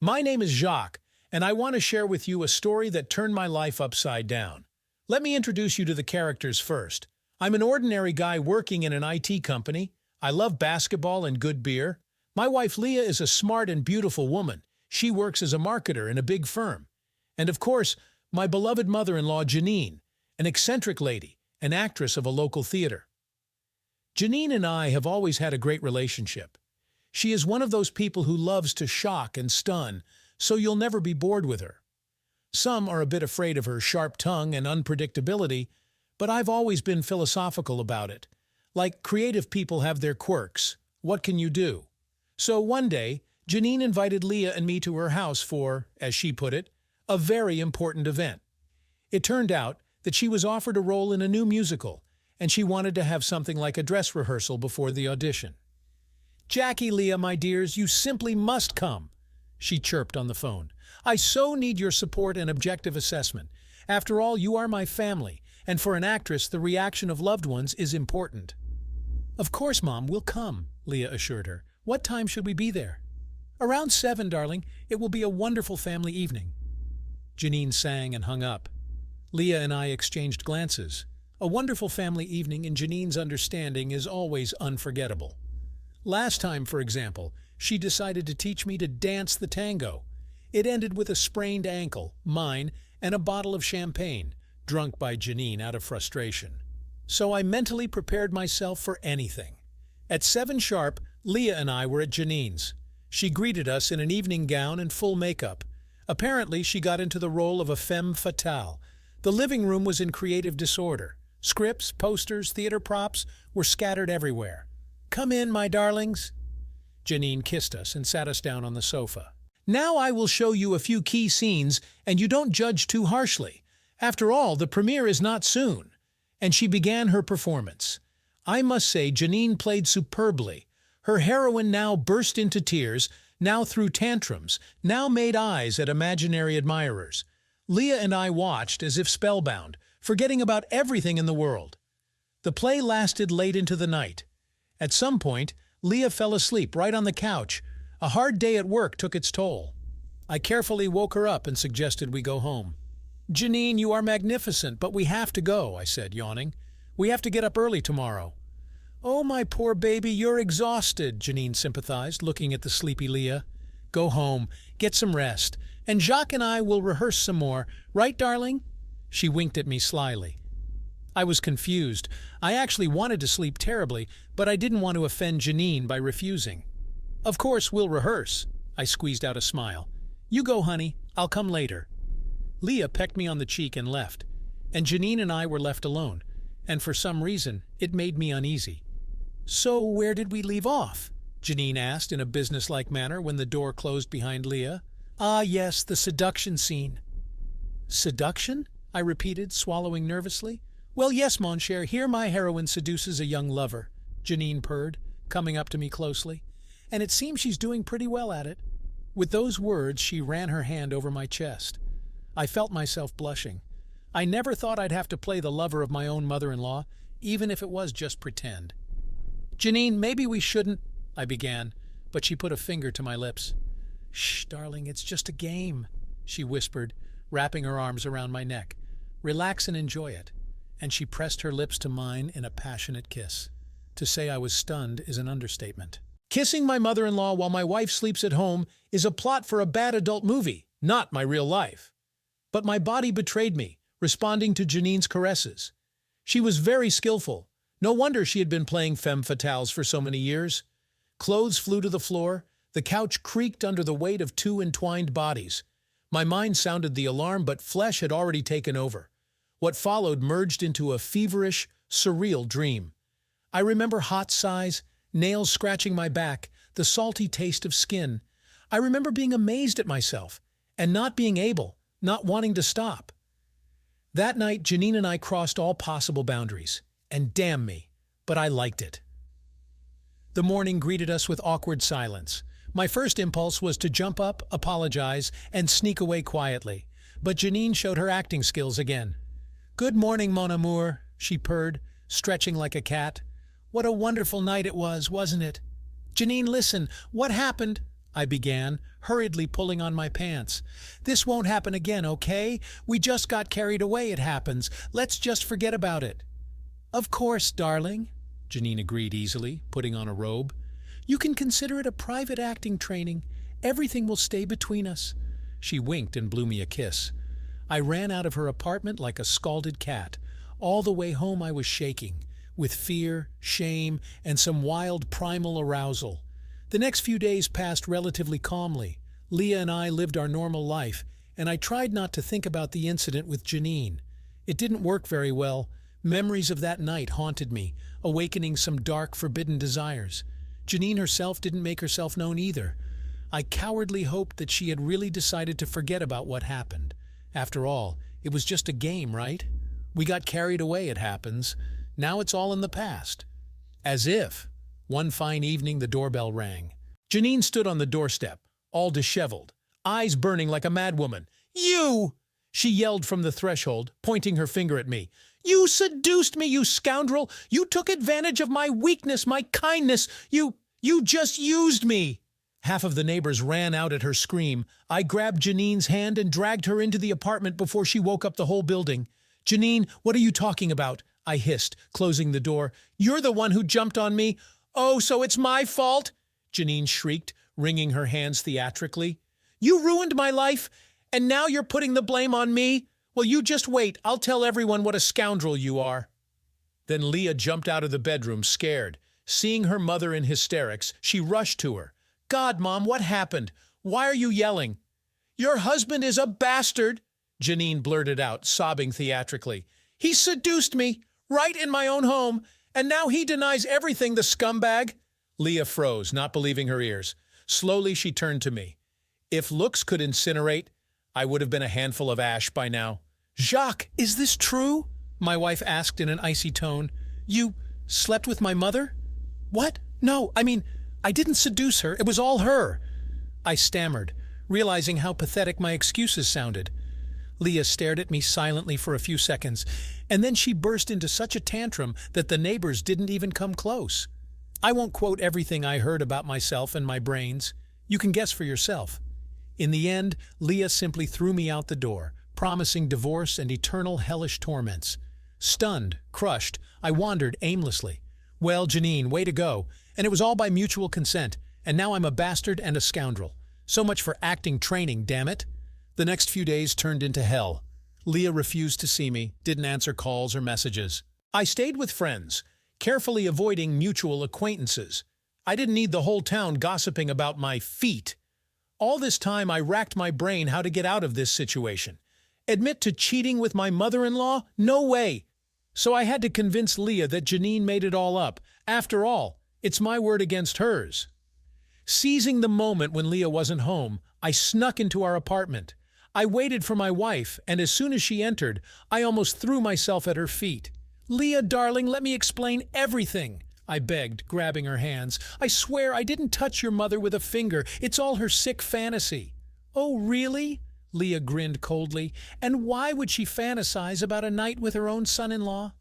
My name is Jacques, and I want to share with you a story that turned my life upside down. Let me introduce you to the characters first. I'm an ordinary guy working in an IT company. I love basketball and good beer. My wife Leah is a smart and beautiful woman. She works as a marketer in a big firm. And of course, my beloved mother-in-law Janine, an eccentric lady, an actress of a local theater. Janine and I have always had a great relationship. She is one of those people who loves to shock and stun, so you'll never be bored with her. Some are a bit afraid of her sharp tongue and unpredictability, but I've always been philosophical about it. Like creative people have their quirks. What can you do? So one day, Janine invited Leah and me to her house for, as she put it, a very important event. It turned out that she was offered a role in a new musical, and she wanted to have something like a dress rehearsal before the audition. "Jackie, Leah, my dears, you simply must come," she chirped on the phone. "I so need your support and objective assessment. After all, you are my family, and for an actress, the reaction of loved ones is important." "Of course, Mom, we'll come," Leah assured her. "What time should we be there?" "Around 7, darling. It will be a wonderful family evening." Janine sang and hung up. Leah and I exchanged glances. A wonderful family evening in Janine's understanding is always unforgettable. Last time, for example, she decided to teach me to dance the tango. It ended with a sprained ankle, mine, and a bottle of champagne, drunk by Janine out of frustration. So I mentally prepared myself for anything. At 7 sharp, Leah and I were at Janine's. She greeted us in an evening gown and full makeup. Apparently, she got into the role of a femme fatale. The living room was in creative disorder. Scripts, posters, theater props were scattered everywhere. "Come in, my darlings." Janine kissed us and sat us down on the sofa. "Now I will show you a few key scenes, and you don't judge too harshly. After all, the premiere is not soon." And she began her performance. I must say Janine played superbly. Her heroine now burst into tears, now threw tantrums, now made eyes at imaginary admirers. Leah and I watched as if spellbound, forgetting about everything in the world. The play lasted late into the night. At some point, Leah fell asleep right on the couch. A hard day at work took its toll. I carefully woke her up and suggested we go home. "Janine, you are magnificent, but we have to go," I said, yawning. "We have to get up early tomorrow." "Oh, my poor baby, you're exhausted," Janine sympathized, looking at the sleepy Leah. "Go home, get some rest, and Jacques and I will rehearse some more. Right, darling?" She winked at me slyly. I was confused. I actually wanted to sleep terribly, but I didn't want to offend Janine by refusing. "Of course, we'll rehearse." I squeezed out a smile. "You go, honey. I'll come later." Leah pecked me on the cheek and left, and Janine and I were left alone, and for some reason, it made me uneasy. "So where did we leave off?" Janine asked in a businesslike manner when the door closed behind Leah. "Ah, yes, the seduction scene." "Seduction?" I repeated, swallowing nervously. "Well, yes, mon cher, here my heroine seduces a young lover," Janine purred, coming up to me closely. "And it seems she's doing pretty well at it." With those words, she ran her hand over my chest. I felt myself blushing. I never thought I'd have to play the lover of my own mother-in-law, even if it was just pretend. "Janine, maybe we shouldn't," I began, but she put a finger to my lips. "Shh, darling, it's just a game," she whispered, wrapping her arms around my neck. "Relax and enjoy it." And she pressed her lips to mine in a passionate kiss. To say I was stunned is an understatement. Kissing my mother-in-law while my wife sleeps at home is a plot for a bad adult movie, not my real life. But my body betrayed me, responding to Janine's caresses. She was very skillful. No wonder she had been playing femme fatales for so many years. Clothes flew to the floor. The couch creaked under the weight of 2 entwined bodies. My mind sounded the alarm, but flesh had already taken over. What followed merged into a feverish, surreal dream. I remember hot sighs, nails scratching my back, the salty taste of skin. I remember being amazed at myself, and not being able, not wanting to stop. That night, Janine and I crossed all possible boundaries. And damn me, but I liked it. The morning greeted us with awkward silence. My first impulse was to jump up, apologize, and sneak away quietly. But Janine showed her acting skills again. "Good morning, mon amour," she purred, stretching like a cat. "What a wonderful night it was, wasn't it?" "Janine, listen, what happened?" I began, hurriedly pulling on my pants. "This won't happen again, okay? We just got carried away, it happens. Let's just forget about it." "Of course, darling," Janine agreed easily, putting on a robe. "You can consider it a private acting training. Everything will stay between us." She winked and blew me a kiss. I ran out of her apartment like a scalded cat. All the way home I was shaking, with fear, shame, and some wild primal arousal. The next few days passed relatively calmly. Leah and I lived our normal life, and I tried not to think about the incident with Janine. It didn't work very well. Memories of that night haunted me, awakening some dark, forbidden desires. Janine herself didn't make herself known either. I cowardly hoped that she had really decided to forget about what happened. After all, it was just a game, right? We got carried away, it happens. Now it's all in the past. As if. One fine evening the doorbell rang. Janine stood on the doorstep, all disheveled, eyes burning like a madwoman. "You!" she yelled from the threshold, pointing her finger at me. "You seduced me, you scoundrel! You took advantage of my weakness, my kindness! You just used me!" Half of the neighbors ran out at her scream. I grabbed Janine's hand and dragged her into the apartment before she woke up the whole building. "Janine, what are you talking about?" I hissed, closing the door. "You're the one who jumped on me." "Oh, so it's my fault?" Janine shrieked, wringing her hands theatrically. "You ruined my life, and now you're putting the blame on me? Well, you just wait. I'll tell everyone what a scoundrel you are." Then Leah jumped out of the bedroom, scared. Seeing her mother in hysterics, she rushed to her. "God, Mom, what happened? Why are you yelling?" "Your husband is a bastard," Janine blurted out, sobbing theatrically. "He seduced me, right in my own home, and now he denies everything, the scumbag." Leah froze, not believing her ears. Slowly she turned to me. If looks could incinerate, I would have been a handful of ash by now. "Jacques, is this true?" my wife asked in an icy tone. "You slept with my mother?" "What? No, I didn't seduce her. It was all her." I stammered, realizing how pathetic my excuses sounded. Leah stared at me silently for a few seconds, and then she burst into such a tantrum that the neighbors didn't even come close. I won't quote everything I heard about myself and my brains. You can guess for yourself. In the end, Leah simply threw me out the door, promising divorce and eternal hellish torments. Stunned, crushed, I wandered aimlessly. "Well, Janine, way to go. And it was all by mutual consent, and now I'm a bastard and a scoundrel. So much for acting training, damn it." The next few days turned into hell. Leah refused to see me, didn't answer calls or messages. I stayed with friends, carefully avoiding mutual acquaintances. I didn't need the whole town gossiping about my feet. All this time I racked my brain how to get out of this situation. Admit to cheating with my mother-in-law? No way! So I had to convince Leah that Janine made it all up. After all, it's my word against hers. Seizing the moment when Leah wasn't home, I snuck into our apartment. I waited for my wife, and as soon as she entered, I almost threw myself at her feet. "Leah, darling, let me explain everything," I begged, grabbing her hands. "I swear I didn't touch your mother with a finger. It's all her sick fantasy." "Oh, really?" Leah grinned coldly. "And why would she fantasize about a night with her own son-in-law?"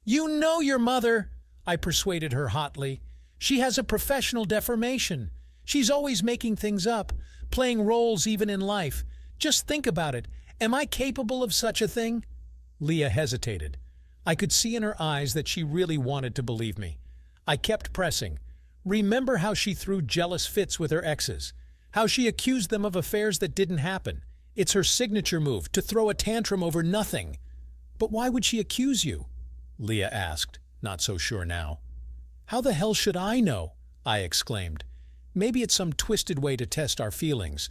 "You know your mother," I persuaded her hotly. "She has a professional deformation. She's always making things up, playing roles even in life. Just think about it. Am I capable of such a thing?" Leah hesitated. I could see in her eyes that she really wanted to believe me. I kept pressing. Remember how she threw jealous fits with her exes, how she accused them of affairs that didn't happen. It's her signature move, to throw a tantrum over nothing. "But why would she accuse you?" Leah asked, not so sure now. "How the hell should I know?" I exclaimed. "Maybe it's some twisted way to test our feelings.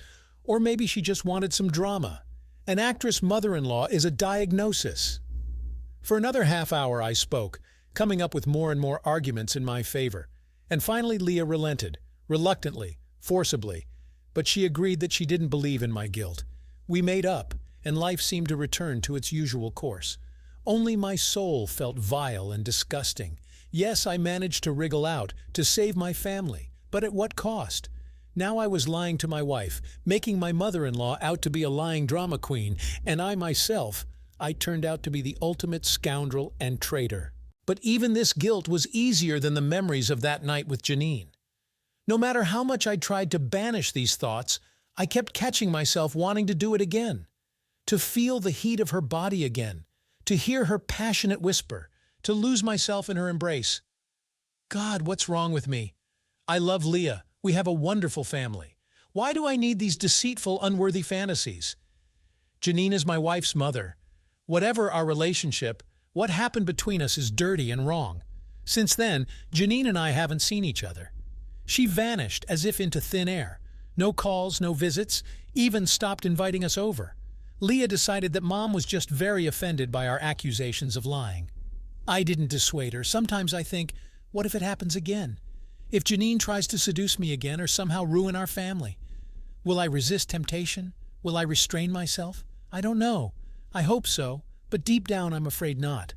Or maybe she just wanted some drama. An actress mother-in-law is a diagnosis." For another half hour I spoke, coming up with more and more arguments in my favor. And finally Leah relented, reluctantly, forcibly. But she agreed that she didn't believe in my guilt. We made up, and life seemed to return to its usual course. Only my soul felt vile and disgusting. Yes, I managed to wriggle out, to save my family. But at what cost? Now I was lying to my wife, making my mother-in-law out to be a lying drama queen, and I turned out to be the ultimate scoundrel and traitor. But even this guilt was easier than the memories of that night with Janine. No matter how much I tried to banish these thoughts, I kept catching myself wanting to do it again. To feel the heat of her body again, to hear her passionate whisper, to lose myself in her embrace. God, what's wrong with me? I love Leah. We have a wonderful family. Why do I need these deceitful, unworthy fantasies? Janine is my wife's mother. Whatever our relationship, what happened between us is dirty and wrong. Since then, Janine and I haven't seen each other. She vanished as if into thin air. No calls, no visits, even stopped inviting us over. Leah decided that Mom was just very offended by our accusations of lying. I didn't dissuade her. Sometimes I think, what if it happens again? If Janine tries to seduce me again or somehow ruin our family? Will I resist temptation? Will I restrain myself? I don't know. I hope so, but deep down I'm afraid not.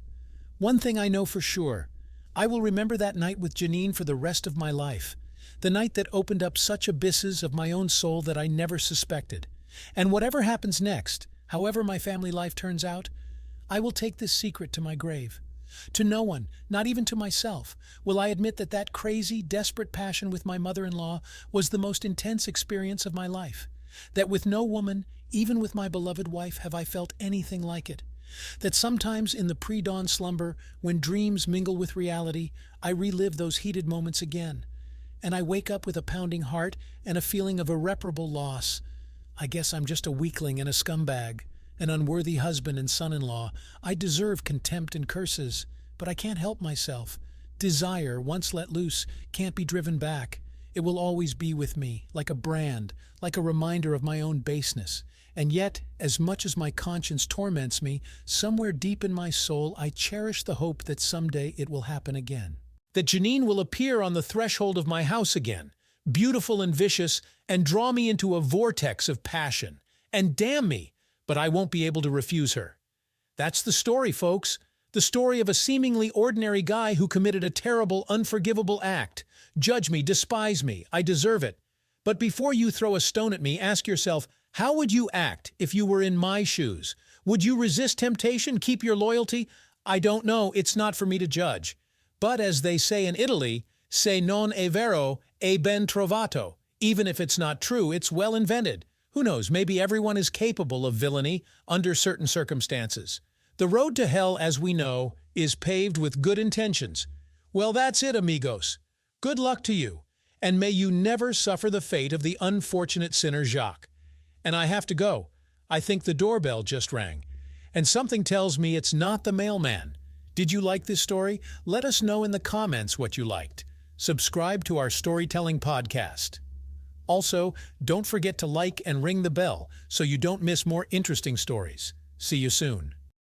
One thing I know for sure. I will remember that night with Janine for the rest of my life. The night that opened up such abysses of my own soul that I never suspected. And whatever happens next, however my family life turns out, I will take this secret to my grave. To no one, not even to myself, will I admit that that crazy, desperate passion with my mother-in-law was the most intense experience of my life. That with no woman, even with my beloved wife, have I felt anything like it. That sometimes in the pre-dawn slumber, when dreams mingle with reality, I relive those heated moments again. And I wake up with a pounding heart and a feeling of irreparable loss. I guess I'm just a weakling and a scumbag, an unworthy husband and son-in-law. I deserve contempt and curses, but I can't help myself. Desire, once let loose, can't be driven back. It will always be with me, like a brand, like a reminder of my own baseness. And yet, as much as my conscience torments me, somewhere deep in my soul I cherish the hope that someday it will happen again. That Janine will appear on the threshold of my house again, beautiful and vicious, and draw me into a vortex of passion. And damn me, but I won't be able to refuse her. That's the story, folks. The story of a seemingly ordinary guy who committed a terrible, unforgivable act. Judge me, despise me, I deserve it. But before you throw a stone at me, ask yourself, how would you act if you were in my shoes? Would you resist temptation, keep your loyalty? I don't know, it's not for me to judge. But as they say in Italy, se non è vero, è ben trovato. Even if it's not true, it's well invented. Who knows, maybe everyone is capable of villainy under certain circumstances. The road to hell, as we know, is paved with good intentions. Well, that's it, amigos. Good luck to you, and may you never suffer the fate of the unfortunate sinner Jacques. And I have to go. I think the doorbell just rang. And something tells me it's not the mailman. Did you like this story? Let us know in the comments what you liked. Subscribe to our storytelling podcast. Also, don't forget to like and ring the bell so you don't miss more interesting stories. See you soon.